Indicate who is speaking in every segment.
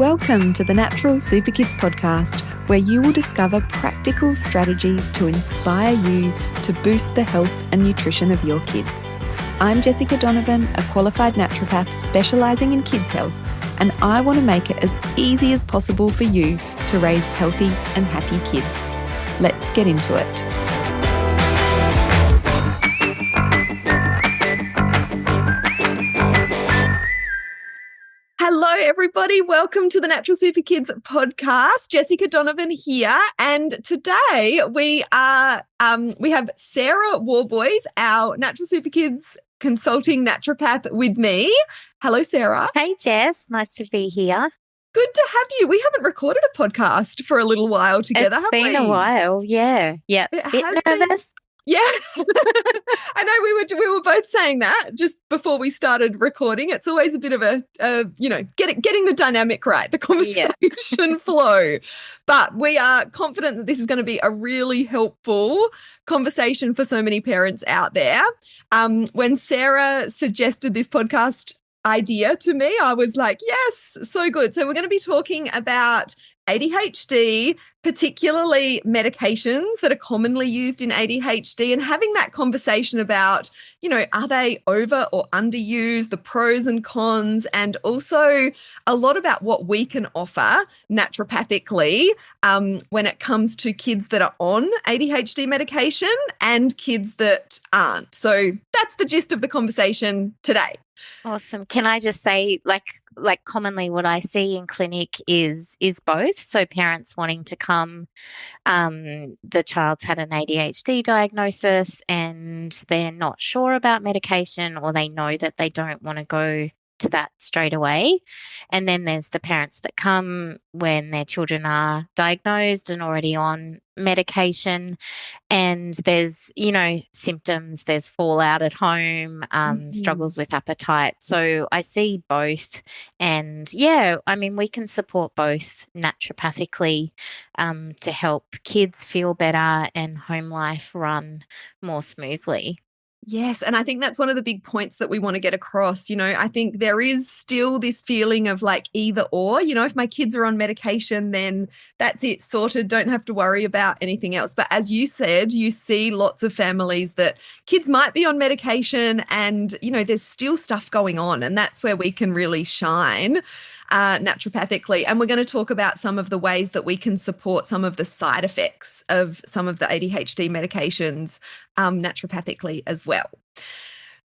Speaker 1: Welcome to the Natural Super Kids podcast, where you will discover practical strategies to inspire you to boost the health and nutrition of your kids. I'm Jessica Donovan, a qualified naturopath specialising in kids' health, and I want to make it as easy as possible for you to raise healthy and happy kids. Let's get into it. Hello, everybody. Welcome to the Natural Super Kids podcast. Jessica Donovan here, and today we have Sarah Worboys, our Natural Super Kids consulting naturopath, with me. Hello, Sarah.
Speaker 2: Hey, Jess. Nice to be here.
Speaker 1: Good to have you. We haven't recorded a podcast for a little while together, have we?
Speaker 2: It's been a while, yeah. Yeah.
Speaker 1: It has been. Yeah. I know we were both saying that just before we started recording. It's always a bit of a getting the dynamic right, the conversation flow. But we are confident that this is going to be a really helpful conversation for so many parents out there. When Sarah suggested this podcast idea to me, I was like, yes, so good. So we're going to be talking about ADHD, particularly medications that are commonly used in ADHD, and having that conversation about, are they over or underused, the pros and cons, and also a lot about what we can offer naturopathically when it comes to kids that are on ADHD medication and kids that aren't. So that's the gist of the conversation today.
Speaker 2: Awesome. Can I just say, like commonly what I see in clinic is both. So parents wanting to come, the child's had an ADHD diagnosis and they're not sure about medication, or they know that they don't want to go to that straight away. And then there's the parents that come when their children are diagnosed and already on medication, and there's, symptoms, there's fallout at home, struggles with appetite. So I see both. And we can support both naturopathically to help kids feel better and home life run more smoothly.
Speaker 1: Yes. And I think that's one of the big points that we want to get across. I think there is still this feeling of like either or, if my kids are on medication, then that's it, sorted, don't have to worry about anything else. But as you said, you see lots of families that kids might be on medication and, there's still stuff going on. And that's where we can really shine naturopathically. And we're going to talk about some of the ways that we can support some of the side effects of some of the ADHD medications naturopathically as well.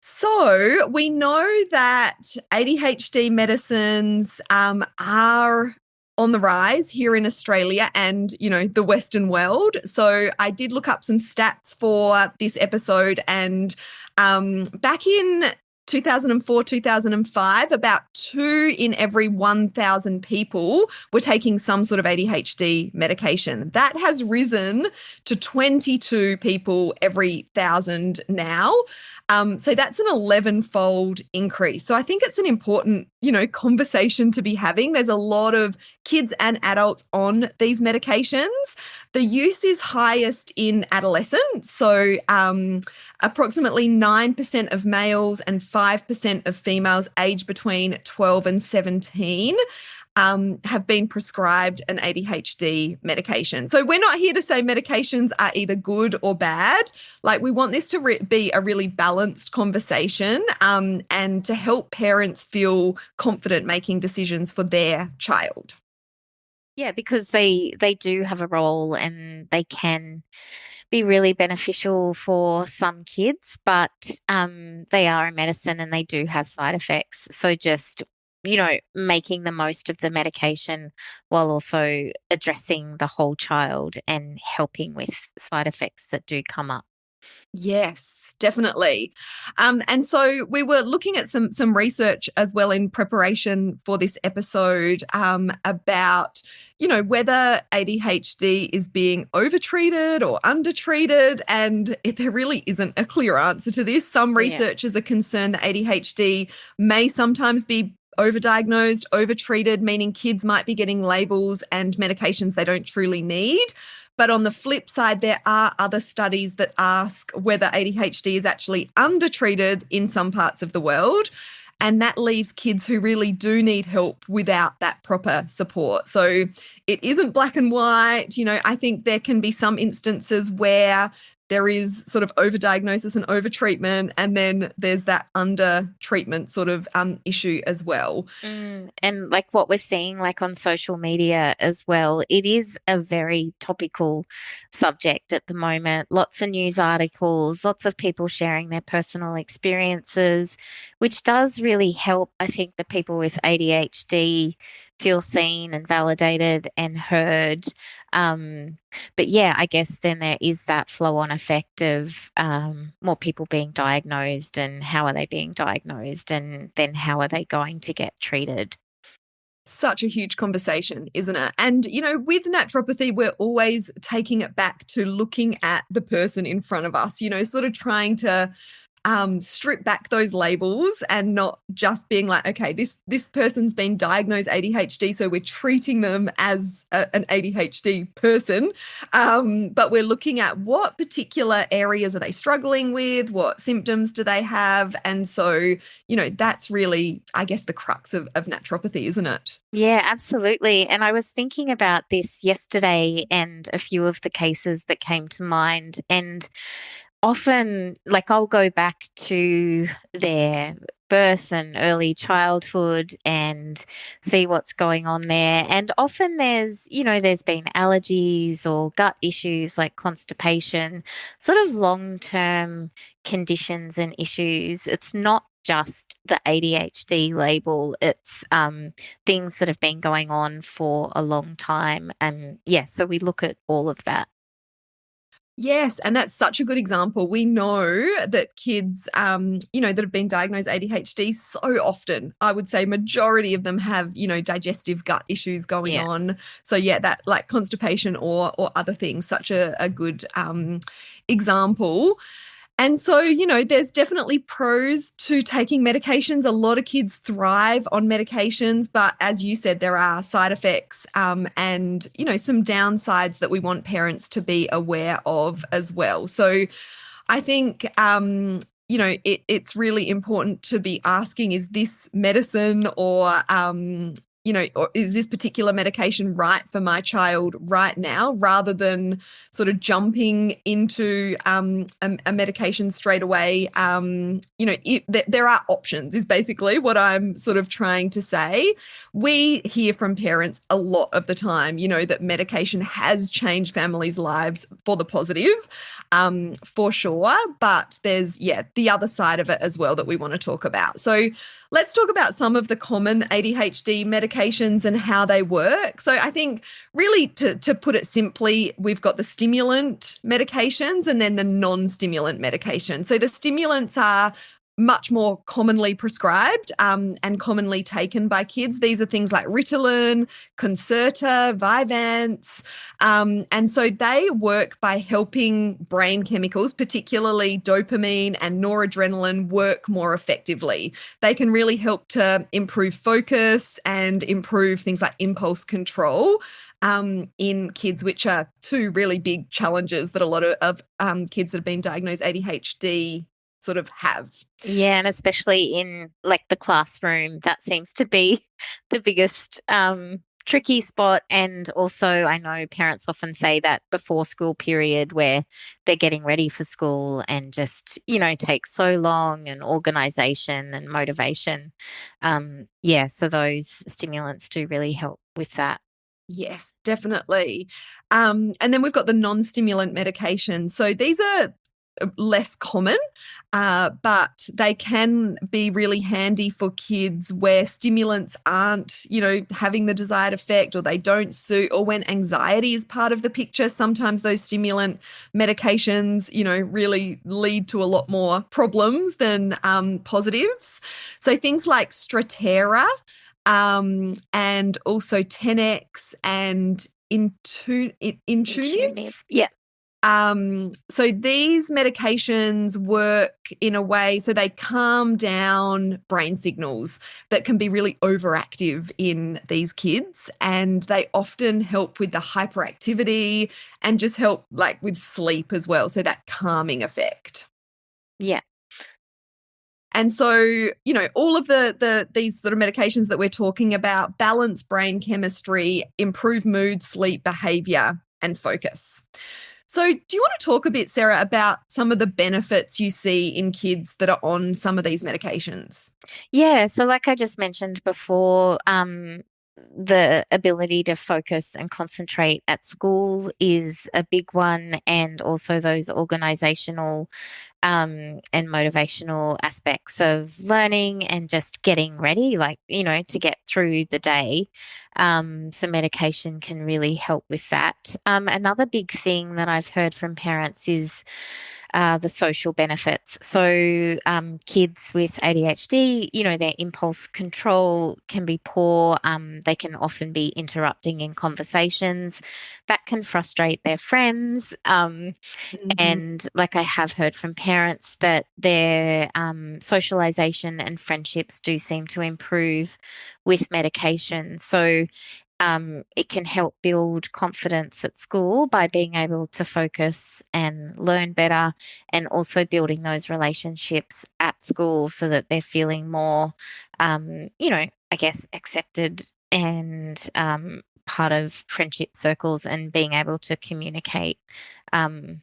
Speaker 1: So we know that ADHD medicines are on the rise here in Australia and, the Western world. So I did look up some stats for this episode, and back in 2004, 2005, about 2 in every 1,000 people were taking some sort of ADHD medication. That has risen to 22 people every 1,000 now. So that's an 11-fold increase. So I think it's an important, conversation to be having. There's a lot of kids and adults on these medications. The use is highest in adolescents. So approximately 9% of males and 5% of females aged between 12 and 17 have been prescribed an ADHD medication. So we're not here to say medications are either good or bad. Like, we want this to be a really balanced conversation and to help parents feel confident making decisions for their child.
Speaker 2: Yeah, because they do have a role and they can be really beneficial for some kids, but they are a medicine and they do have side effects. So just making the most of the medication while also addressing the whole child and helping with side effects that do come up.
Speaker 1: Yes, definitely. And so we were looking at some research as well in preparation for this episode about, whether ADHD is being overtreated or undertreated. And there really isn't a clear answer to this. Some researchers are concerned that ADHD may sometimes be overdiagnosed, overtreated, meaning kids might be getting labels and medications they don't truly need. But on the flip side, there are other studies that ask whether ADHD is actually undertreated in some parts of the world. And that leaves kids who really do need help without that proper support. So it isn't black and white. I think there can be some instances where there is sort of overdiagnosis and overtreatment, and then there's that under-treatment sort of issue as well.
Speaker 2: And like what we're seeing like on social media as well, it is a very topical subject at the moment. Lots of news articles, lots of people sharing their personal experiences, which does really help, I think, the people with ADHD feel seen and validated and heard. Um, but yeah, I guess then there is that flow on effect of more people being diagnosed, and how are they being diagnosed, and then how are they going to get treated?
Speaker 1: Such a huge conversation, isn't it? And, with naturopathy, we're always taking it back to looking at the person in front of us, sort of trying to strip back those labels and not just being like, okay, this person's been diagnosed ADHD, so we're treating them as an ADHD person, but we're looking at what particular areas are they struggling with, what symptoms do they have, and so that's really, I guess, the crux of naturopathy, isn't it?
Speaker 2: Yeah, absolutely. And I was thinking about this yesterday and a few of the cases that came to mind. And often, like, I'll go back to their birth and early childhood and see what's going on there. And often there's been allergies or gut issues like constipation, sort of long-term conditions and issues. It's not just the ADHD label, it's things that have been going on for a long time. And yeah, so we look at all of that.
Speaker 1: Yes, and that's such a good example. We know that kids, that have been diagnosed ADHD so often, I would say majority of them have, digestive gut issues going
Speaker 2: Yeah.
Speaker 1: on. So yeah, that like constipation or other things, such a good example. And so, there's definitely pros to taking medications. A lot of kids thrive on medications, but as you said, there are side effects and, some downsides that we want parents to be aware of as well. So I think, it's really important to be asking, is this medicine or is this particular medication right for my child right now, rather than sort of jumping into a medication straight away. There are options is basically what I'm sort of trying to say. We hear from parents a lot of the time, that medication has changed families' lives for the positive, for sure. But there's, the other side of it as well that we want to talk about. So let's talk about some of the common ADHD medications and how they work. So I think really to put it simply, we've got the stimulant medications and then the non-stimulant medication. So the stimulants are much more commonly prescribed and commonly taken by kids. These are things like Ritalin, Concerta, Vyvanse. And so they work by helping brain chemicals, particularly dopamine and noradrenaline, work more effectively. They can really help to improve focus and improve things like impulse control in kids, which are two really big challenges that a lot of kids that have been diagnosed ADHD sort of have.
Speaker 2: Yeah, and especially in like the classroom, that seems to be the biggest tricky spot. And also, I know parents often say that before school period where they're getting ready for school and just, takes so long, and organization and motivation. Yeah, so those stimulants do really help with that.
Speaker 1: Yes, definitely. And then we've got the non-stimulant medications. So these are less common, but they can be really handy for kids where stimulants aren't, having the desired effect, or they don't suit, or when anxiety is part of the picture. Sometimes those stimulant medications, really lead to a lot more problems than positives. So things like Strattera, and also 10x and Intuniv.
Speaker 2: Intuitive. Yeah.
Speaker 1: So these medications work in a way so they calm down brain signals that can be really overactive in these kids, and they often help with the hyperactivity and just help like with sleep as well. So that calming effect.
Speaker 2: Yeah.
Speaker 1: And so, all of these sort of medications that we're talking about balance brain chemistry, improve mood, sleep, behavior, and focus. So, do you want to talk a bit, Sarah, about some of the benefits you see in kids that are on some of these medications?
Speaker 2: Yeah, so like I just mentioned before, the ability to focus and concentrate at school is a big one, and also those organizational and motivational aspects of learning and just getting ready, like, to get through the day. So medication can really help with that. Another big thing that I've heard from parents is the social benefits. So, kids with ADHD, their impulse control can be poor. They can often be interrupting in conversations. That can frustrate their friends.
Speaker 1: Mhm.
Speaker 2: And like I have heard from parents that their socialization and friendships do seem to improve with medication. So it can help build confidence at school by being able to focus and learn better, and also building those relationships at school so that they're feeling more, I guess, accepted and part of friendship circles, and being able to communicate um,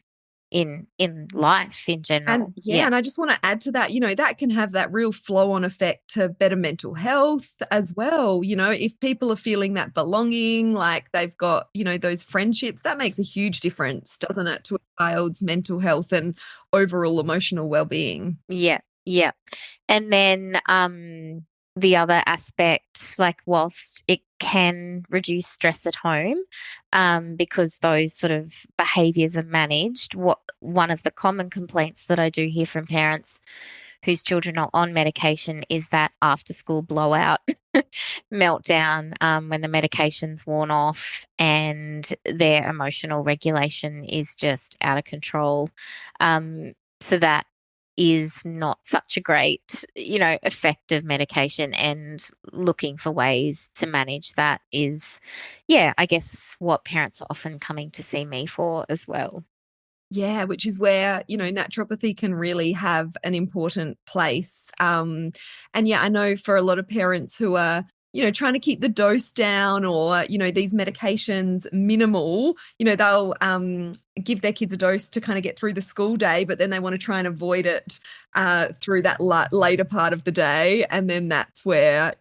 Speaker 2: in life in
Speaker 1: And
Speaker 2: general.
Speaker 1: yeah,
Speaker 2: Yeah.
Speaker 1: and I just want to add to that, that can have that real flow on effect to better mental health as well. If people are feeling that belonging, like they've got, those friendships, that makes a huge difference, doesn't it, to a child's mental health and overall emotional well-being.
Speaker 2: Yeah, yeah. And then the other aspect, like whilst it can reduce stress at home, because those sort of behaviors are managed, one of the common complaints that I do hear from parents whose children are on medication is that after school blowout meltdown, when the medication's worn off and their emotional regulation is just out of control. So that is not such a great, effective medication, and looking for ways to manage that is, yeah, I guess what parents are often coming to see me for as well.
Speaker 1: Yeah, which is where, naturopathy can really have an important place. And yeah, I know for a lot of parents who are, trying to keep the dose down, or, these medications minimal, they'll give their kids a dose to kind of get through the school day, but then they want to try and avoid it through that later part of the day. And then that's where,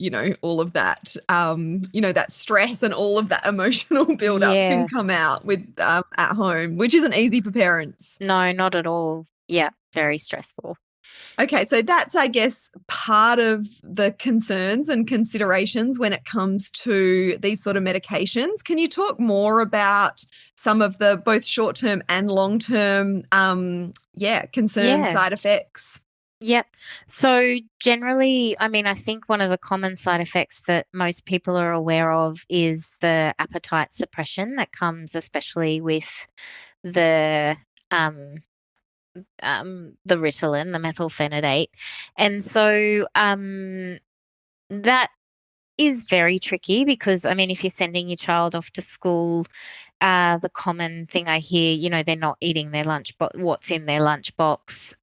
Speaker 1: all of that, that stress and all of that emotional buildup can
Speaker 2: Yeah,
Speaker 1: come out with at home, which isn't easy for parents.
Speaker 2: no, not at all. Yeah, very stressful.
Speaker 1: Okay, so that's, I guess, part of the concerns and considerations when it comes to these sort of medications. Can you talk more about some of the both short-term and long-term, concerns,
Speaker 2: Yeah.
Speaker 1: side effects?
Speaker 2: Yep. So generally, I mean, I think one of the common side effects that most people are aware of is the appetite suppression that comes especially with the um the Ritalin, the methylphenidate. And so that is very tricky because, I mean, if you're sending your child off to school, the common thing I hear, they're not eating their lunch, but what's in their lunchbox.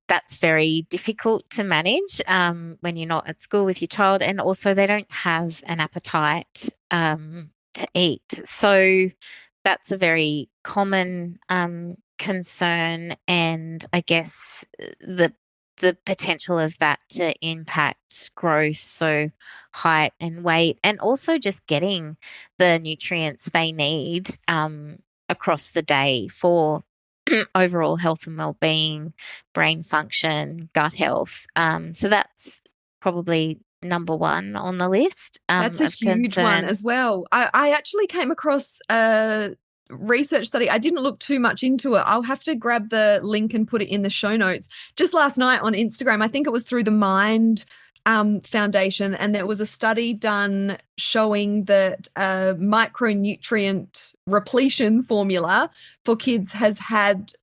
Speaker 2: That's very difficult to manage when you're not at school with your child, and also they don't have an appetite to eat. So that's a very common concern, and I guess the potential of that to impact growth, so height and weight, and also just getting the nutrients they need across the day for overall health and well-being, brain function, gut health. So that's probably number one on the list
Speaker 1: That's a
Speaker 2: of
Speaker 1: huge one
Speaker 2: concerns.
Speaker 1: as well. I actually came across a research study. I didn't look too much into it. I'll have to grab the link and put it in the show notes. Just last night on Instagram, I think it was through the Mind Foundation, and there was a study done showing that a micronutrient repletion formula for kids has had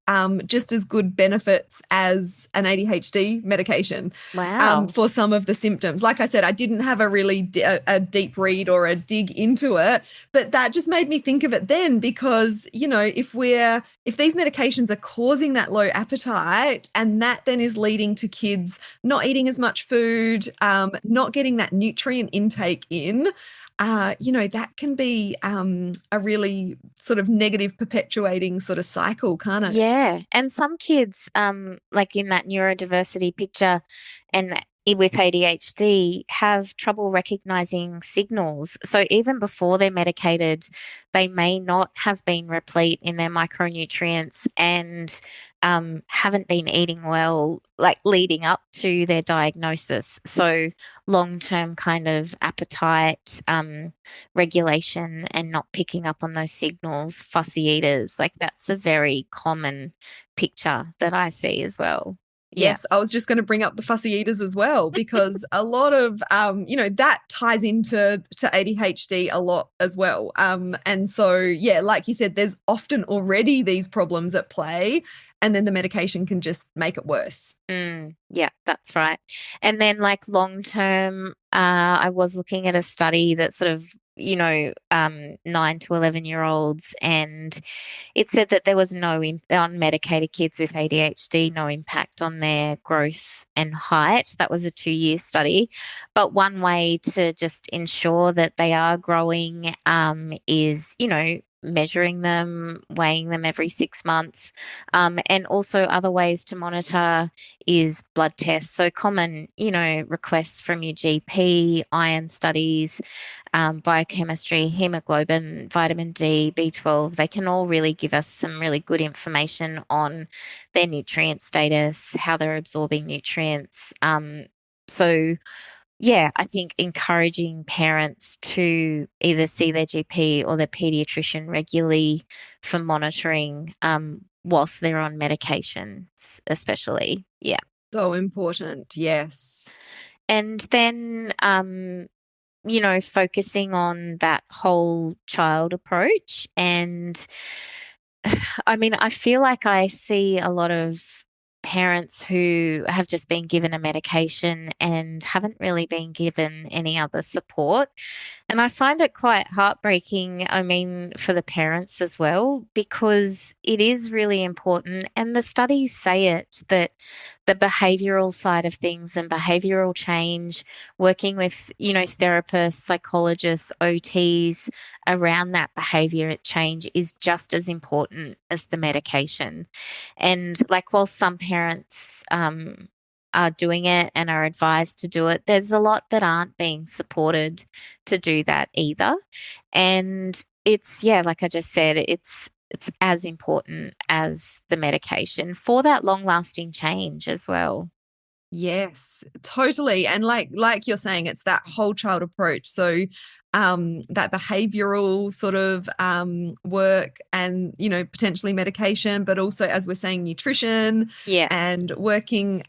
Speaker 1: just as good benefits as an ADHD medication
Speaker 2: Wow.
Speaker 1: for some of the symptoms. Like I said, I didn't have a really a deep read or a dig into it, but that just made me think of it then because, you know, if these medications are causing that low appetite and that then is leading to kids not eating as much food, not getting that nutrient intake in, you know, that can be a really sort of negative perpetuating sort of cycle, can't it?
Speaker 2: Yeah. And some kids, like in that neurodiversity picture and with ADHD, have trouble recognizing signals. So even before they're medicated, they may not have been replete in their micronutrients and haven't been eating well, like leading up to their diagnosis. So long-term kind of appetite, regulation and not picking up on those signals, fussy eaters, like that's a very common picture that I see as well. Yeah.
Speaker 1: Yes, I was just going to bring up the fussy eaters as well because a lot of you know, that ties into ADHD a lot as well. And so yeah, like you said, there's often already these problems at play, and then the medication can just make it worse.
Speaker 2: Yeah, that's right. And then, like long term, I was looking at a study that sort of, 9 to 11-year-olds, and it said that there was no on medicated kids with ADHD, no impact on their growth and height. That was a 2-year study. But one way to just ensure that they are growing is, measuring them, weighing them every 6 months, and also other ways to monitor is blood tests. So common, requests from your GP, iron studies, biochemistry, hemoglobin, vitamin D, B12, they can all really give us some really good information on their nutrient status, how they're absorbing nutrients. So yeah, I think encouraging parents to either see their GP or their pediatrician regularly for monitoring whilst they're on medications, especially. Yeah.
Speaker 1: So important. Yes.
Speaker 2: And then focusing on that whole child approach. And I mean, I feel like I see a lot of parents who have just been given a medication and haven't really been given any other support. And I find it quite heartbreaking, I mean, for the parents as well, because it is really important. And the studies say it that the behavioral side of things and behavioral change, working with, therapists, psychologists, OTs around that behavior change is just as important as the medication. And like, while some parents, are doing it and are advised to do it, there's a lot that aren't being supported to do that either. And it's, yeah, like I just said, it's as important as the medication for that long lasting change as well.
Speaker 1: Yes, totally. And like you're saying, it's that whole child approach. So that behavioral sort of work and, you know, potentially medication, but also, as we're saying, nutrition
Speaker 2: Yeah.
Speaker 1: and working,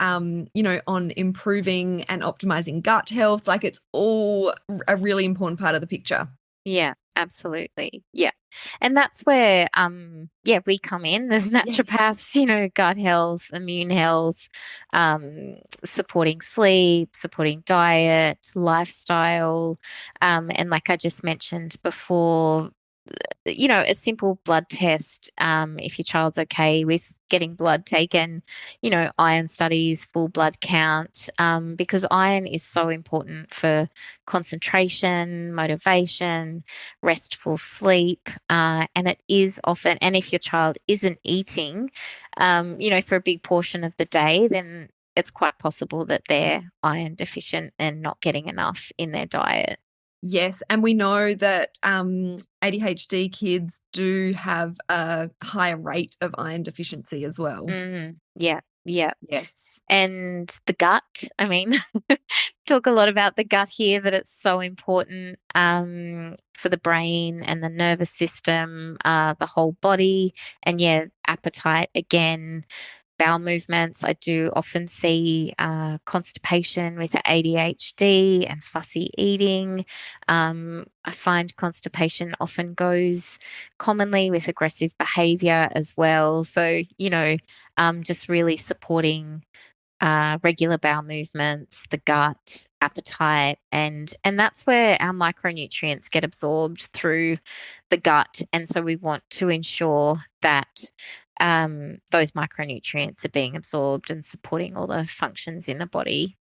Speaker 1: you know, on improving and optimizing gut health. Like it's all a really important part of the picture.
Speaker 2: Yeah, absolutely. Yeah. And that's where yeah, we come in as
Speaker 1: Yes.
Speaker 2: naturopaths, gut health, immune health, supporting sleep, supporting diet, lifestyle, and like I just mentioned before, a simple blood test, if your child's okay with getting blood taken, iron studies, full blood count, because iron is so important for concentration, motivation, restful sleep. And it is often, and if your child isn't eating, for a big portion of the day, then it's quite possible that they're iron deficient and not getting enough in their diet.
Speaker 1: Yes, and we know that ADHD kids do have a higher rate of iron deficiency as well.
Speaker 2: Yeah, yeah.
Speaker 1: Yes.
Speaker 2: And the gut, I mean, talk a lot about the gut here, but it's so important for the brain and the nervous system, the whole body, and yeah, appetite again. bowel movements. I do often see constipation with ADHD and fussy eating. I find constipation often goes commonly with aggressive behavior as well. So, just really supporting regular bowel movements, the gut, appetite, and that's where our micronutrients get absorbed through the gut. And so we want to ensure that those micronutrients are being absorbed and supporting all the functions in the body.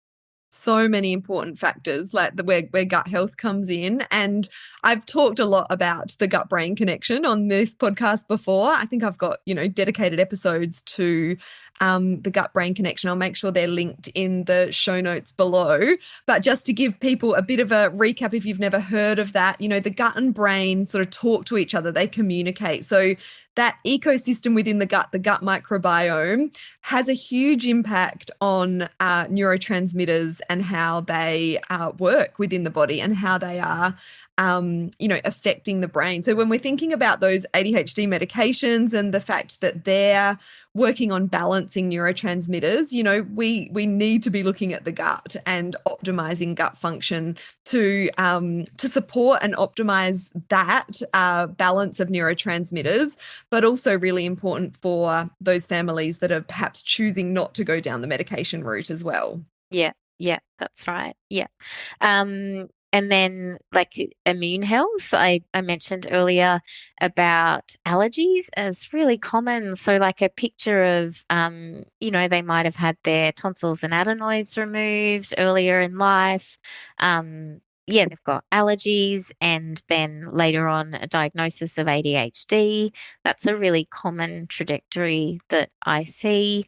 Speaker 1: So many important factors like where gut health comes in. And I've talked a lot about the gut brain connection on this podcast before. I think I've got, dedicated episodes to the gut brain connection. I'll make sure they're linked in the show notes below. But just to give people a bit of a recap, if you've never heard of that, the gut and brain sort of talk to each other, they communicate. So that ecosystem within the gut microbiome, has a huge impact on neurotransmitters and how they work within the body and how they are affecting the brain. So when we're thinking about those ADHD medications and the fact that they're working on balancing neurotransmitters, we need to be looking at the gut and optimizing gut function to support and optimize that balance of neurotransmitters, but also really important for those families that are perhaps choosing not to go down the medication route as well.
Speaker 2: Yeah, that's right. Yeah. And then like immune health, I mentioned earlier about allergies as really common. So like a picture of, they might have had their tonsils and adenoids removed earlier in life. Yeah, they've got allergies and then later on a diagnosis of ADHD. That's a really common trajectory that I see.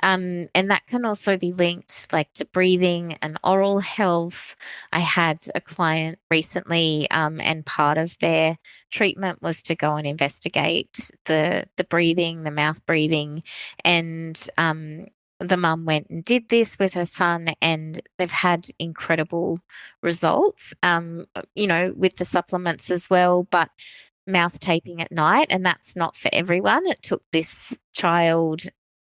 Speaker 2: And that can also be linked like to breathing and oral health. I had a client recently, and part of their treatment was to go and investigate the breathing, the mouth breathing, and the mum went and did this with her son, and they've had incredible results, with the supplements as well. But mouth taping at night, and that's not for everyone. It took this child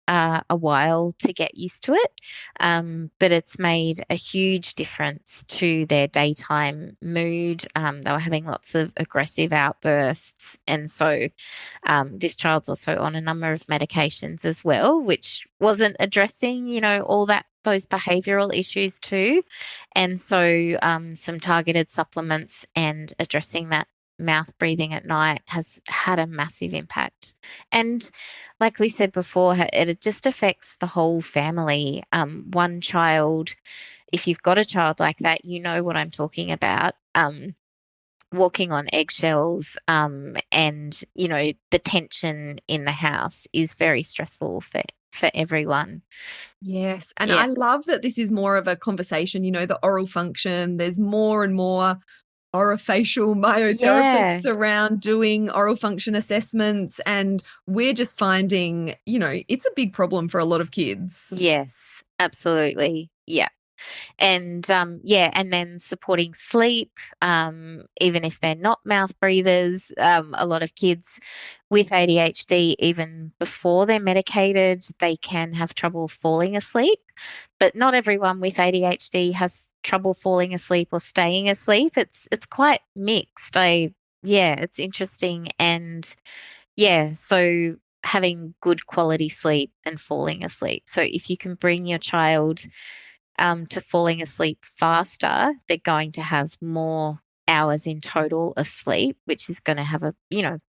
Speaker 2: a while to get used to it, but it's made a huge difference to their daytime mood. They were having lots of aggressive outbursts, and so this child's also on a number of medications as well, which wasn't addressing, all those behavioral issues too. And so some targeted supplements and addressing that mouth breathing at night has had a massive impact. And like we said before, it just affects the whole family. One child, if you've got a child like that, you know what I'm talking about. Walking on eggshells, and the tension in the house is very stressful for everyone.
Speaker 1: Yes. And
Speaker 2: Yeah.
Speaker 1: I love that this is more of a conversation, the oral function. There's more and more orofacial
Speaker 2: Yeah.
Speaker 1: myotherapists around doing oral function assessments. And we're just finding, it's a big problem for a lot of kids.
Speaker 2: Yes, absolutely. Yeah. And yeah, and then supporting sleep, even if they're not mouth breathers. A lot of kids with ADHD, even before they're medicated, they can have trouble falling asleep. But not everyone with ADHD has trouble falling asleep or staying asleep. It's quite mixed. Yeah, it's interesting. And yeah, so having good quality sleep and falling asleep. So if you can bring your child to falling asleep faster, they're going to have more hours in total of sleep, which is going to have a,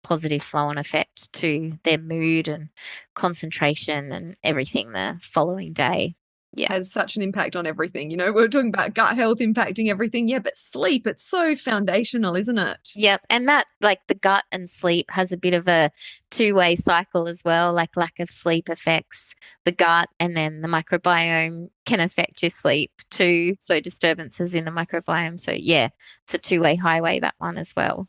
Speaker 2: positive flow on effect to their mood and concentration and everything the following day. Yeah.
Speaker 1: Has such an impact on everything. We're talking about gut health impacting everything. Yeah, but sleep, it's so foundational, isn't it?
Speaker 2: Yep. And that, like the gut and sleep, has a bit of a two-way cycle as well. Like lack of sleep affects the gut, and then the microbiome can affect your sleep too. So disturbances in the microbiome. So, yeah, it's a two-way highway, that one as well.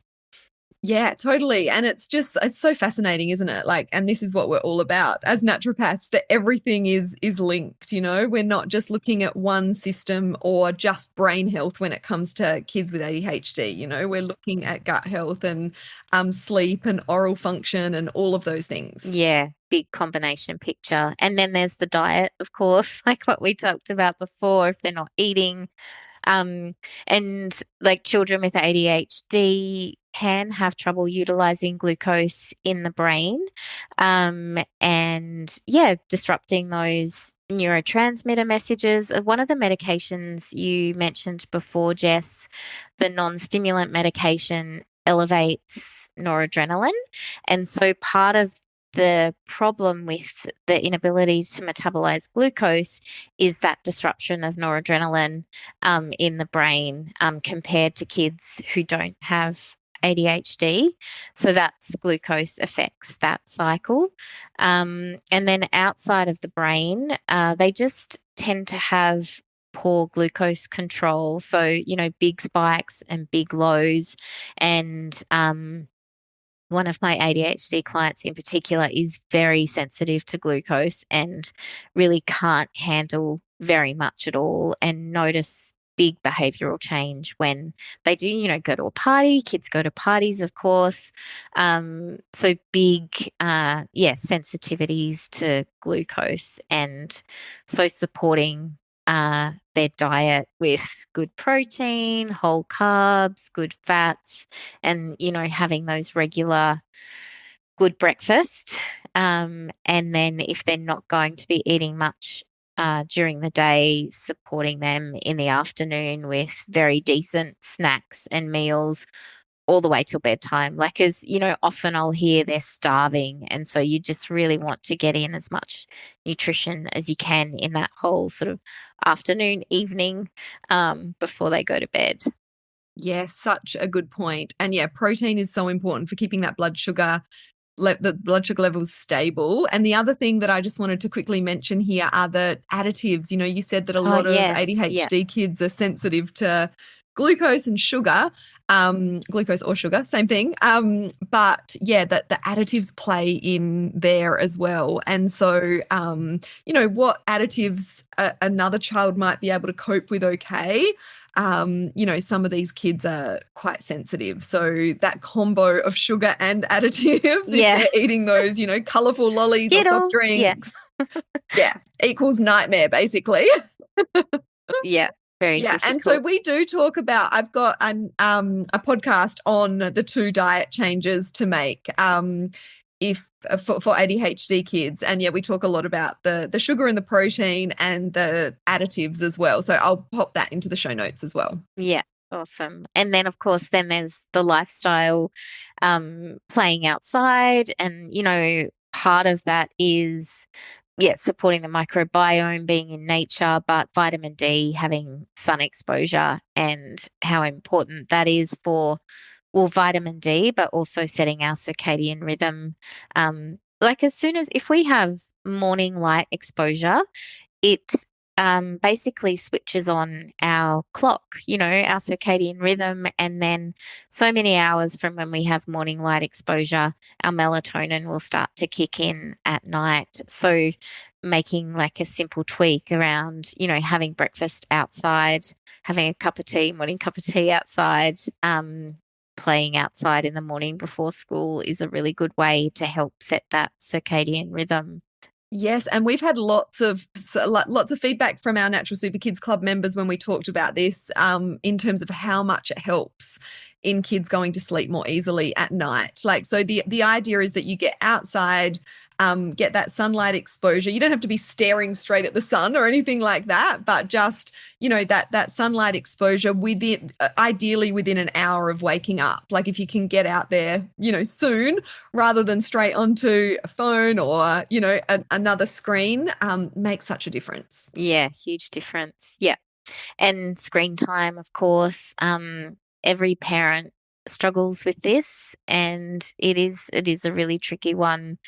Speaker 1: Yeah, totally. And it's so fascinating, isn't it? Like, and this is what we're all about as naturopaths, that everything is linked, you know? We're not just looking at one system or just brain health when it comes to kids with ADHD, you know? We're looking at gut health and sleep and oral function and all of those things.
Speaker 2: Yeah, big combination picture. And then there's the diet, of course, like what we talked about before, if they're not eating. Um, and like children with ADHD can have trouble utilizing glucose in the brain. And yeah, disrupting those neurotransmitter messages. One of the medications you mentioned before, Jess, the non-stimulant medication elevates noradrenaline. And so part of the problem with the inability to metabolize glucose is that disruption of noradrenaline in the brain compared to kids who don't have ADHD. So that's glucose affects that cycle. And then outside of the brain, they just tend to have poor glucose control. So, big spikes and big lows. And one of my ADHD clients in particular is very sensitive to glucose and really can't handle very much at all and notice big behavioral change when they do, go to a party. Kids go to parties, of course. So big, sensitivities to glucose. And so supporting their diet with good protein, whole carbs, good fats, and having those regular good breakfast. And then if they're not going to be eating much during the day, supporting them in the afternoon with very decent snacks and meals all the way till bedtime. Like, as often I'll hear they're starving. And so you just really want to get in as much nutrition as you can in that whole sort of afternoon, evening, before they go to bed.
Speaker 1: Yeah, such a good point. And yeah, protein is so important for keeping that the blood sugar levels stable. And the other thing that I just wanted to quickly mention here are the additives. You know, you said that a
Speaker 2: Oh,
Speaker 1: lot of
Speaker 2: yes. Yeah.
Speaker 1: ADHD kids are sensitive to glucose and sugar, glucose or sugar, same thing. But yeah, that the additives play in there as well. And so, what additives another child might be able to cope with okay. Some of these kids are quite sensitive. So that combo of sugar and additives, if
Speaker 2: Yeah.
Speaker 1: they're eating those, colorful lollies or soft
Speaker 2: Skittles. Yeah.
Speaker 1: drinks, yeah, equals nightmare, basically.
Speaker 2: Yeah. Very
Speaker 1: Yeah, and so
Speaker 2: difficult.
Speaker 1: we do talk about. I've got a podcast on the 2 diet changes to make if for ADHD kids, and yeah, we talk a lot about the sugar and the protein and the additives as well. So I'll pop that into the show notes as well.
Speaker 2: Yeah. Awesome. And then, of course, then there's the lifestyle, playing outside. And, part of that is, yeah, supporting the microbiome, being in nature, but vitamin D, having sun exposure, and how important that is for, well, vitamin D, but also setting our circadian rhythm. Like, as soon as if we have morning light exposure, it basically switches on our clock, our circadian rhythm. And then so many hours from when we have morning light exposure, our melatonin will start to kick in at night. So making like a simple tweak around, having breakfast outside, having a cup of tea, morning cup of tea outside, playing outside in the morning before school is a really good way to help set that circadian rhythm.
Speaker 1: Yes, and we've had lots of feedback from our Natural Super Kids Club members when we talked about this, in terms of how much it helps in kids going to sleep more easily at night. Like, so the idea is that you get outside, get that sunlight exposure. You don't have to be staring straight at the sun or anything like that, but just, that sunlight exposure within, ideally within an hour of waking up. Like, if you can get out there, soon, rather than straight onto a phone or, another screen, makes such a difference.
Speaker 2: Yeah, huge difference. Yeah. And screen time, of course. Every parent struggles with this, and it is a really tricky one.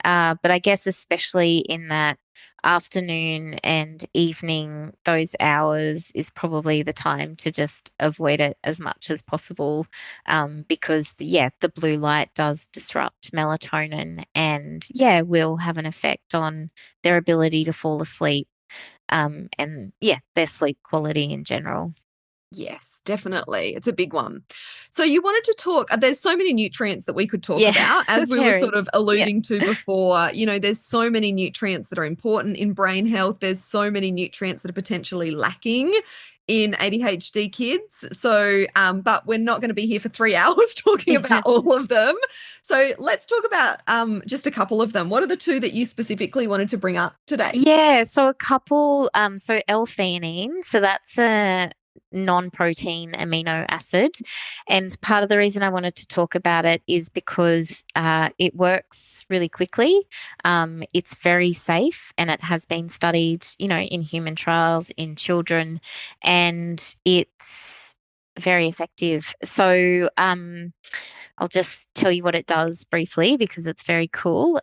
Speaker 2: But I guess especially in that afternoon and evening, those hours is probably the time to just avoid it as much as possible, because yeah, the blue light does disrupt melatonin, and yeah, will have an effect on their ability to fall asleep, and yeah, their sleep quality in general.
Speaker 1: Yes, definitely. It's a big one. So you wanted to talk, there's so many nutrients that we could talk
Speaker 2: Yeah,
Speaker 1: about, as we were
Speaker 2: there
Speaker 1: sort
Speaker 2: is.
Speaker 1: of
Speaker 2: Yeah.
Speaker 1: alluding to before. There's so many nutrients that are important in brain health. There's so many nutrients that are potentially lacking in ADHD kids. So, but we're not going to be here for 3 hours talking about all of them. So let's talk about just a couple of them. What are the two that you specifically wanted to bring up today?
Speaker 2: Yeah, so a couple, so L-theanine, so that's a non-protein amino acid. And part of the reason I wanted to talk about it is because it works really quickly. It's very safe, and it has been studied, in human trials in children, and it's very effective. So, I'll just tell you what it does briefly because it's very cool.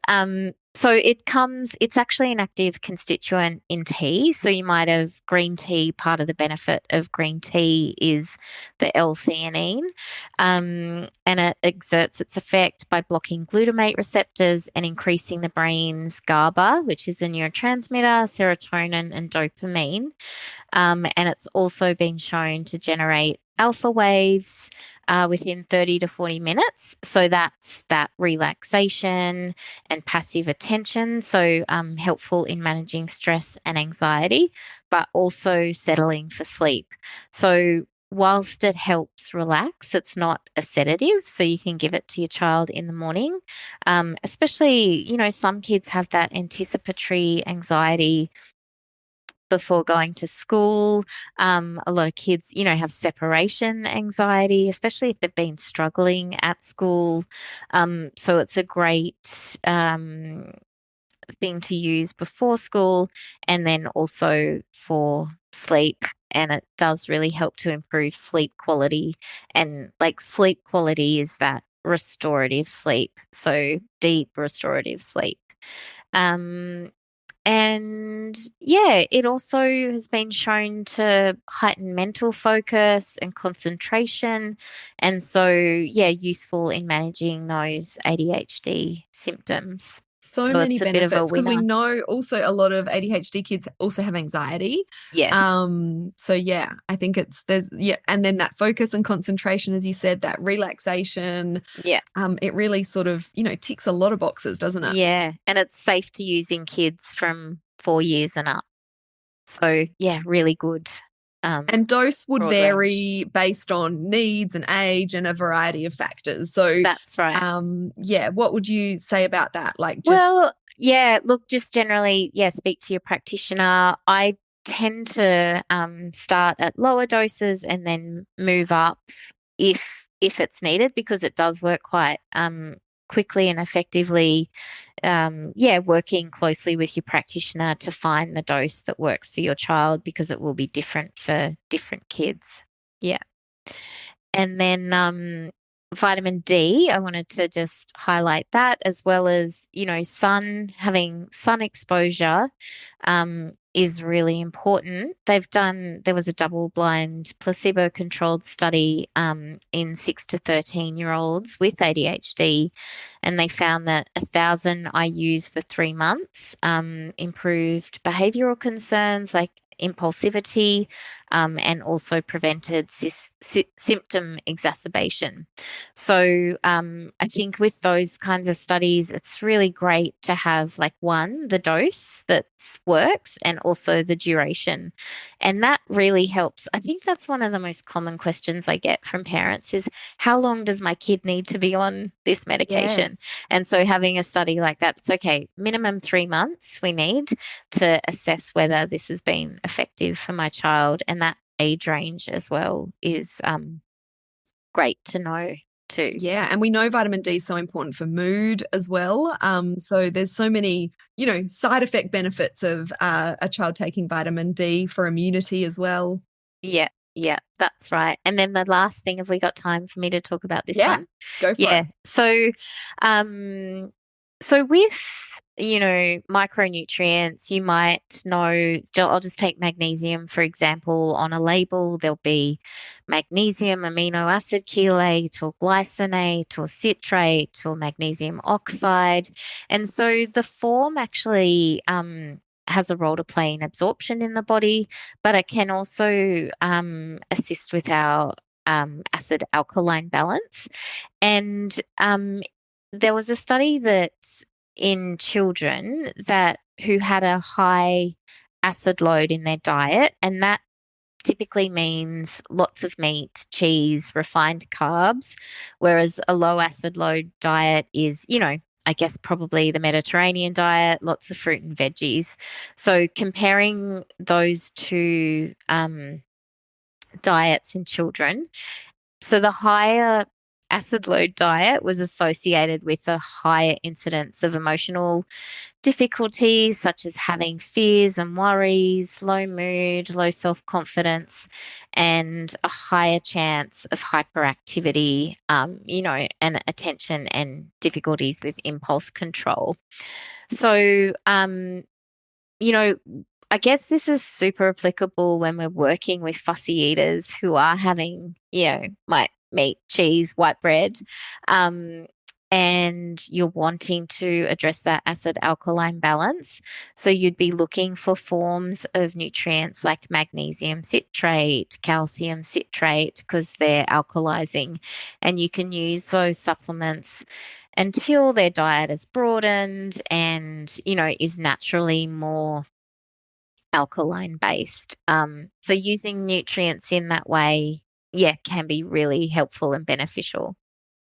Speaker 2: So it's actually an active constituent in tea. So you might have green tea. Part of the benefit of green tea is the L-theanine, and it exerts its effect by blocking glutamate receptors and increasing the brain's GABA, which is a neurotransmitter, serotonin, and dopamine. And it's also been shown to generate alpha waves within 30 to 40 minutes. So that's that relaxation and passive attention. So helpful in managing stress and anxiety, but also settling for sleep. So whilst it helps relax, it's not a sedative. So you can give it to your child in the morning. Especially, some kids have that anticipatory anxiety before going to school. A lot of kids, have separation anxiety, especially if they've been struggling at school. So it's a great thing to use before school and then also for sleep. And it does really help to improve sleep quality. And like sleep quality is that restorative sleep. So deep restorative sleep. Um, and yeah, it also has been shown to heighten mental focus and concentration. And so, yeah, useful in managing those ADHD symptoms.
Speaker 1: So
Speaker 2: So
Speaker 1: many
Speaker 2: it's a bit of a
Speaker 1: benefits because we
Speaker 2: winner.
Speaker 1: know also a lot of ADHD kids also have anxiety.
Speaker 2: Yes.
Speaker 1: So yeah, I think there's yeah, and then that focus and concentration, as you said, that relaxation,
Speaker 2: Yeah.
Speaker 1: it really sort of, ticks a lot of boxes, doesn't it?
Speaker 2: Yeah. And it's safe to use in kids from 4 years and up. So yeah, really good.
Speaker 1: And dose would
Speaker 2: Broad range.
Speaker 1: vary based on needs and age and a variety of factors. So
Speaker 2: That's right.
Speaker 1: yeah, what would you say about that? Like just
Speaker 2: Well, yeah, look, just generally, yeah, speak to your practitioner. I tend to start at lower doses and then move up if it's needed because it does work quite quickly and effectively. Yeah, working closely with your practitioner to find the dose that works for your child because it will be different for different kids. Yeah. And then vitamin D, I wanted to just highlight that as well as, having sun exposure is really important. There was a double blind placebo controlled study in 6 to 13-year-olds with ADHD, and they found that 1,000 IUs for 3 months improved behavioral concerns like impulsivity, and also prevented symptom exacerbation. So I think with those kinds of studies, it's really great to have like one, the dose that works and also the duration. And that really helps. I think that's one of the most common questions I get from parents is how long does my kid need to be on this medication?
Speaker 1: yes.
Speaker 2: And so having a study like that, it's okay, minimum 3 months we need to assess whether this has been effective for my child. And that age range as well is great to know too.
Speaker 1: Yeah, and we know vitamin D is so important for mood as well. So there's so many, side effect benefits of a child taking vitamin D for immunity as well.
Speaker 2: Yeah. Yeah, that's right. And then the last thing, have we got time for me to talk about this
Speaker 1: Yeah,
Speaker 2: one?
Speaker 1: go for it.
Speaker 2: Yeah. Um, so with, micronutrients, you might know, I'll just take magnesium, for example, on a label, there'll be magnesium amino acid chelate or glycinate or citrate or magnesium oxide. And so the form actually, has a role to play in absorption in the body, but it can also assist with our acid alkaline balance. And there was a study that in children that who had a high acid load in their diet, and that typically means lots of meat, cheese, refined carbs, whereas a low acid load diet is, I guess probably the Mediterranean diet, lots of fruit and veggies. So comparing those two diets in children, so the higher acid load diet was associated with a higher incidence of emotional difficulties such as having fears and worries, low mood, low self confidence, and a higher chance of hyperactivity, and attention and difficulties with impulse control. So, you know, I guess this is super applicable when we're working with fussy eaters who are having, might meat, cheese, white bread, um, and you're wanting to address that acid alkaline balance. So you'd be looking for forms of nutrients like magnesium citrate, calcium citrate, because they're alkalizing, and you can use those supplements until their diet is broadened and, is naturally more alkaline based. So using nutrients in that way, yeah, can be really helpful and beneficial.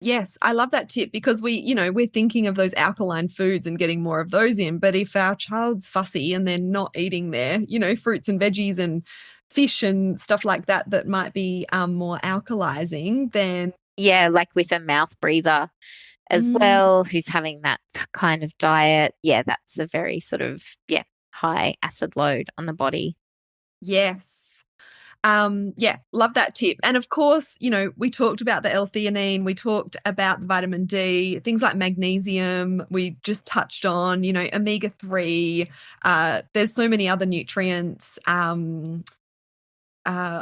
Speaker 1: Yes, I love that tip because we're thinking of those alkaline foods and getting more of those in. But if our child's fussy and they're not eating their, fruits and veggies and fish and stuff like that, that might be more alkalizing, then
Speaker 2: Yeah, like with a mouth breather as
Speaker 1: mm,
Speaker 2: well, who's having that kind of diet. Yeah, that's a very sort of, yeah, high acid load on the body.
Speaker 1: yes. Yeah, love that tip. And of course, we talked about the L-theanine, we talked about the vitamin D, things like magnesium, we just touched on, omega-3. There's so many other nutrients. I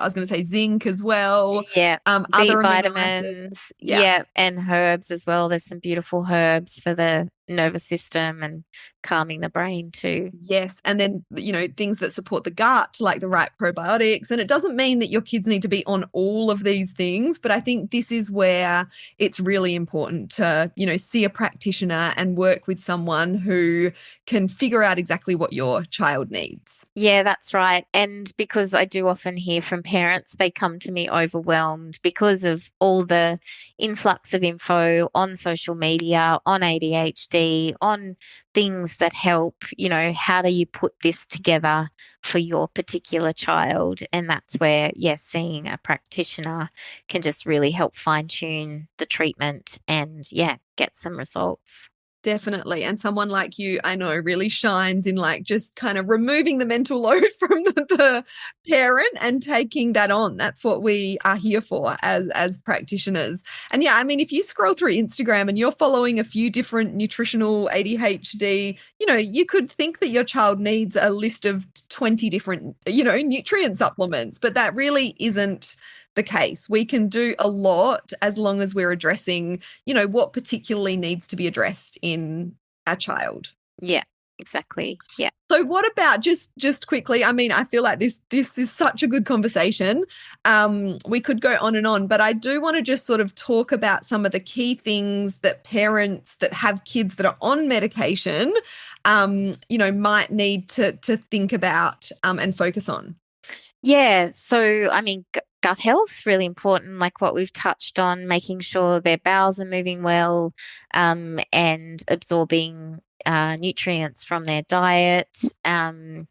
Speaker 1: was going to say zinc as well,
Speaker 2: Yeah, B
Speaker 1: other amino acids.
Speaker 2: vitamins,
Speaker 1: Yeah.
Speaker 2: yeah, and herbs as well. There's some beautiful herbs for the nervous system and calming the brain too.
Speaker 1: Yes. And then, things that support the gut, like the right probiotics. And it doesn't mean that your kids need to be on all of these things, but I think this is where it's really important to, see a practitioner and work with someone who can figure out exactly what your child needs.
Speaker 2: Yeah, that's right. And because I do often hear from parents, they come to me overwhelmed because of all the influx of info on social media, on ADHD, on things that help. How do you put this together for your particular child? And that's where, yes, seeing a practitioner can just really help fine tune the treatment and, yeah, get some results.
Speaker 1: Definitely. And someone like you, I know, really shines in like just kind of removing the mental load from the parent and taking that on. That's what we are here for as practitioners. And yeah, I mean, if you scroll through Instagram and you're following a few different nutritional ADHD, you could think that your child needs a list of 20 different, nutrient supplements, but that really isn't the case. We can do a lot as long as we're addressing, what particularly needs to be addressed in a child.
Speaker 2: Yeah, exactly. Yeah.
Speaker 1: So what about just quickly, I mean, I feel like this is such a good conversation. We could go on and on, but I do want to just sort of talk about some of the key things that parents that have kids that are on medication might need to think about and focus on.
Speaker 2: Yeah, so I mean, gut health really important, like what we've touched on, making sure their bowels are moving well, and absorbing nutrients from their diet, and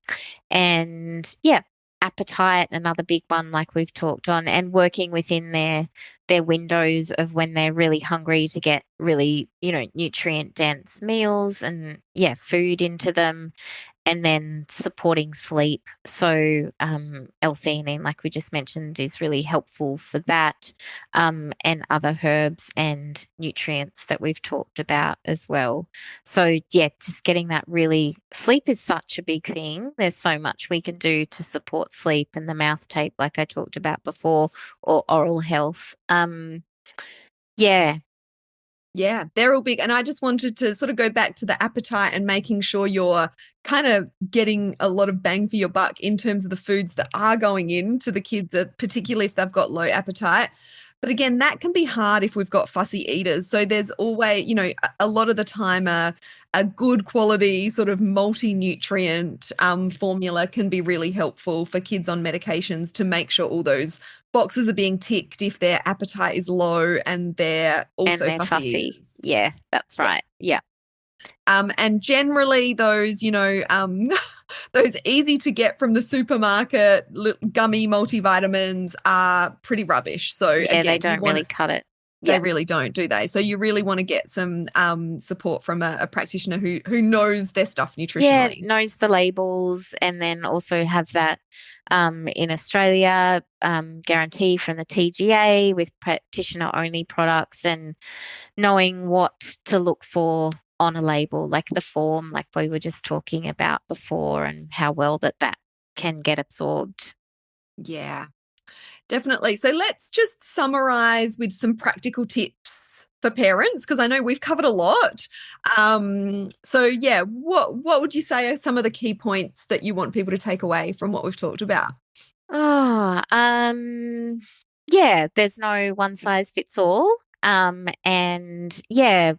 Speaker 2: yeah, appetite, another big one, like we've talked on, and working within their windows of when they're really hungry to get really, nutrient dense meals and yeah, food into them and then supporting sleep. So, L-theanine, like we just mentioned, is really helpful for that, and other herbs and nutrients that we've talked about as well. So, yeah, just getting that really, sleep is such a big thing. There's so much we can do to support sleep, and the mouth tape, like I talked about before, or oral health. Yeah,
Speaker 1: Yeah, they're all big. And I just wanted to sort of go back to the appetite and making sure you're kind of getting a lot of bang for your buck in terms of the foods that are going into the kids, particularly if they've got low appetite. But again, that can be hard if we've got fussy eaters. So there's always, a lot of the time a good quality sort of multi-nutrient formula can be really helpful for kids on medications to make sure all those boxes are being ticked if their appetite is low and they're
Speaker 2: and
Speaker 1: also
Speaker 2: they're
Speaker 1: fussy
Speaker 2: fussy.
Speaker 1: eaters.
Speaker 2: Yeah, that's
Speaker 1: Yeah.
Speaker 2: right. Yeah.
Speaker 1: And generally those, those easy to get from the supermarket gummy multivitamins are pretty rubbish. So
Speaker 2: Yeah, they
Speaker 1: again, you
Speaker 2: don't
Speaker 1: want
Speaker 2: really cut it.
Speaker 1: they
Speaker 2: Yeah.
Speaker 1: really don't, do they? So you really want to get some support from a practitioner who knows their stuff
Speaker 2: Yeah,
Speaker 1: nutritionally.
Speaker 2: knows the labels, and then also have that in Australia guarantee from the TGA with practitioner only products, and knowing what to look for on a label, like the form, like we were just talking about before, and how well that can get absorbed.
Speaker 1: Yeah. Definitely. So let's just summarize with some practical tips for parents, because I know we've covered a lot. So yeah, what would you say are some of the key points that you want people to take away from what we've talked about?
Speaker 2: Oh, yeah, there's no one size fits all. And yeah,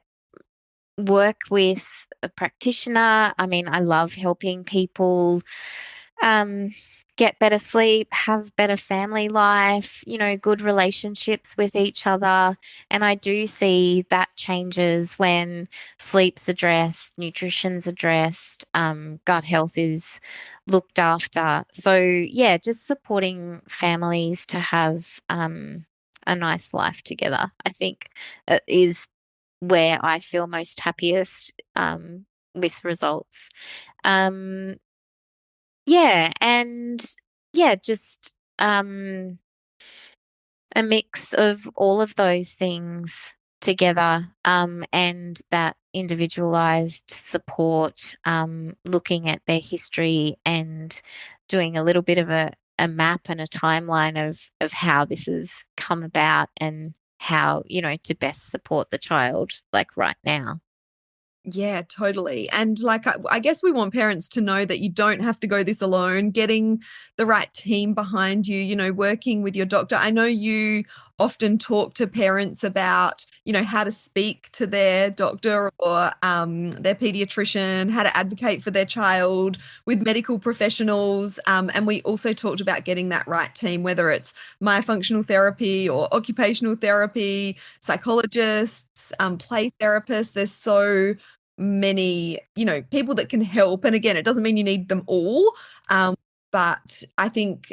Speaker 2: work with a practitioner. I mean, I love helping people um, get better sleep, have better family life, good relationships with each other. And I do see that changes when sleep's addressed, nutrition's addressed, gut health is looked after. So, yeah, just supporting families to have a nice life together, I think, is where I feel most happiest with results. Um, yeah, and yeah, just a mix of all of those things together, and that individualized support, looking at their history and doing a little bit of a map and a timeline of how this has come about, and how, to best support the child, like right now.
Speaker 1: Yeah, totally. And like, I guess we want parents to know that you don't have to go this alone, getting the right team behind you, working with your doctor. I know you often talk to parents about, how to speak to their doctor or their pediatrician, how to advocate for their child with medical professionals. And we also talked about getting that right team, whether it's myofunctional therapy or occupational therapy, psychologists, play therapists. There's so many, people that can help. And again, it doesn't mean you need them all. But I think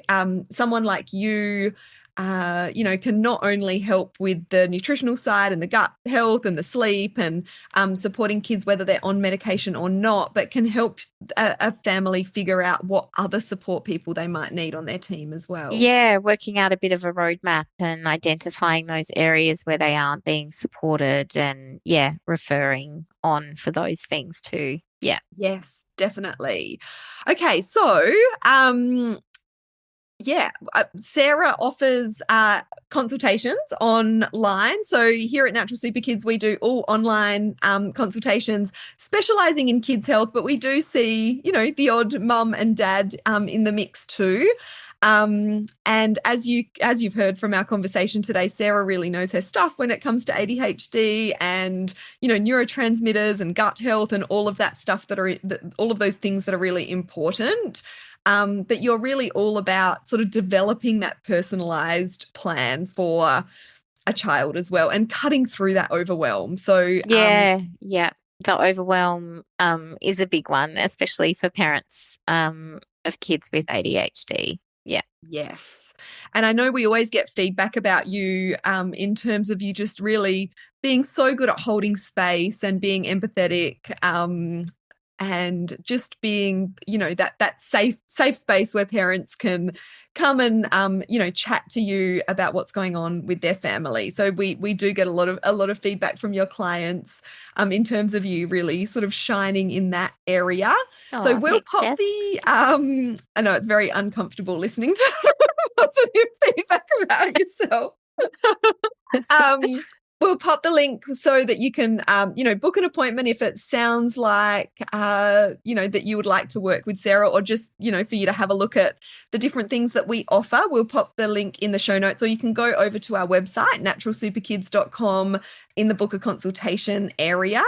Speaker 1: someone like you, can not only help with the nutritional side and the gut health and the sleep and supporting kids, whether they're on medication or not, but can help a family figure out what other support people they might need on their team as well.
Speaker 2: Yeah, working out a bit of a roadmap and identifying those areas where they aren't being supported, and yeah, referring on for those things too. Yeah.
Speaker 1: Yes, definitely. Okay, so yeah, Sarah offers consultations online. So here at Natural Super Kids, we do all online consultations, specializing in kids' health, but we do see, the odd mum and dad in the mix too. And as you've heard from our conversation today, Sarah really knows her stuff when it comes to ADHD and neurotransmitters and gut health and all of that stuff all of those things that are really important. But you're really all about sort of developing that personalized plan for a child as well and cutting through that overwhelm. So,
Speaker 2: Yeah, yeah. The overwhelm is a big one, especially for parents of kids with ADHD. Yeah.
Speaker 1: yes. And I know we always get feedback about you in terms of you just really being so good at holding space and being empathetic. and just being, that safe space where parents can come and chat to you about what's going on with their family. So we do get a lot of feedback from your clients in terms of you really sort of shining in that area. So
Speaker 2: Oh,
Speaker 1: we'll
Speaker 2: thanks,
Speaker 1: pop
Speaker 2: Jess.
Speaker 1: I know it's very uncomfortable listening to positive feedback about yourself. We'll pop the link so that you can, book an appointment if it sounds like, that you would like to work with Sarah, or just, for you to have a look at the different things that we offer. We'll pop the link in the show notes, or you can go over to our website, naturalsuperkids.com, in the book a consultation area.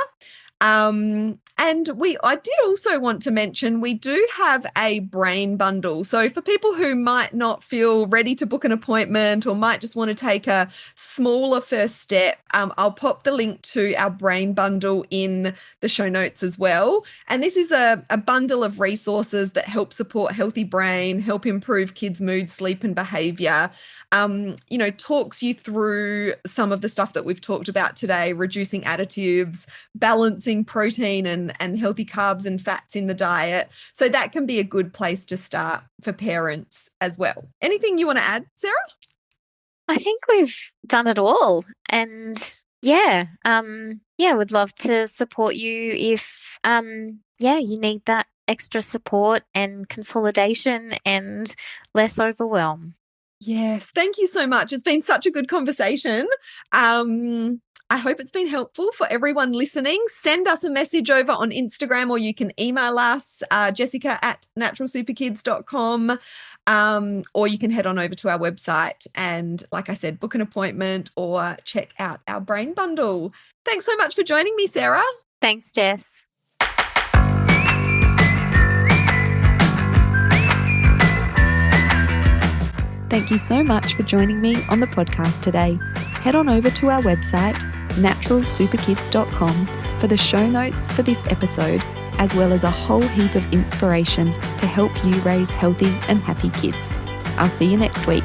Speaker 1: And I did also want to mention, we do have a brain bundle. So for people who might not feel ready to book an appointment, or might just want to take a smaller first step, I'll pop the link to our brain bundle in the show notes as well. And this is a bundle of resources that help support healthy brain, help improve kids' mood, sleep, and behavior. Talks you through some of the stuff that we've talked about today, reducing additives, balancing protein and healthy carbs and fats in the diet. So that can be a good place to start for parents as well. Anything you want to add, Sarah?
Speaker 2: I think we've done it all. And would love to support you if you need that extra support and consolidation and less overwhelm.
Speaker 1: Yes, thank you so much. It's been such a good conversation. I hope it's been helpful for everyone listening. Send us a message over on Instagram, or you can email us, jessica@naturalsuperkids.com, or you can head on over to our website and, like I said, book an appointment or check out our brain bundle. Thanks so much for joining me, Sarah.
Speaker 2: Thanks, Jess.
Speaker 1: Thank you so much for joining me on the podcast today. Head on over to our website, naturalsuperkids.com, for the show notes for this episode, as well as a whole heap of inspiration to help you raise healthy and happy kids. I'll see you next week.